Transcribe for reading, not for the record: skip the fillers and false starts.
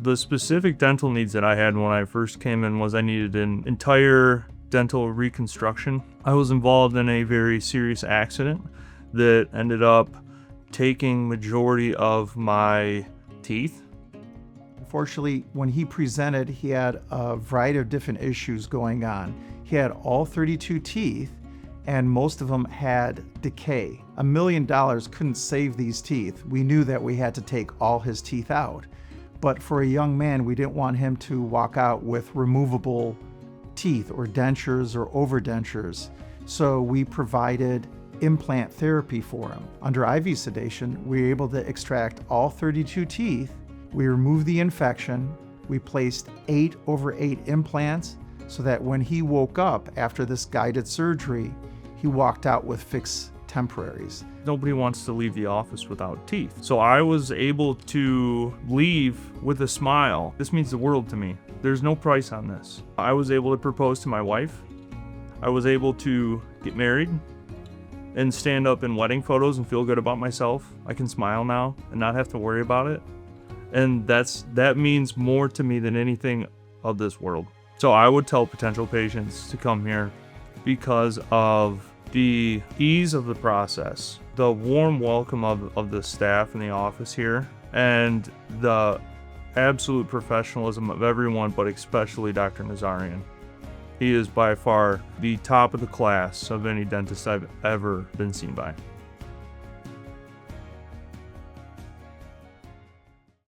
The specific dental needs that I had when I first came in was I needed an entire dental reconstruction. I was involved in a very serious accident that ended up taking majority of my teeth. Unfortunately, when he presented, he had a variety of different issues going on. He had all 32 teeth, and most of them had decay. $1 million couldn't save these teeth. We knew that we had to take all his teeth out. But for a young man, we didn't want him to walk out with removable teeth or dentures or overdentures. So we provided implant therapy for him. Under IV sedation, we were able to extract all 32 teeth. We removed the infection. We placed 8/8 implants so that when he woke up after this guided surgery, he walked out with fixed temporaries. Nobody wants to leave the office without teeth. So I was able to leave with a smile. This means the world to me. There's no price on this. I was able to propose to my wife. I was able to get married and stand up in wedding photos and feel good about myself. I can smile now and not have to worry about it. And that means more to me than anything of this world. So I would tell potential patients to come here because of the ease of the process, the warm welcome of the staff in the office here, and the absolute professionalism of everyone, but especially Dr. Nazarian. He is by far the top of the class of any dentist I've ever been seen by.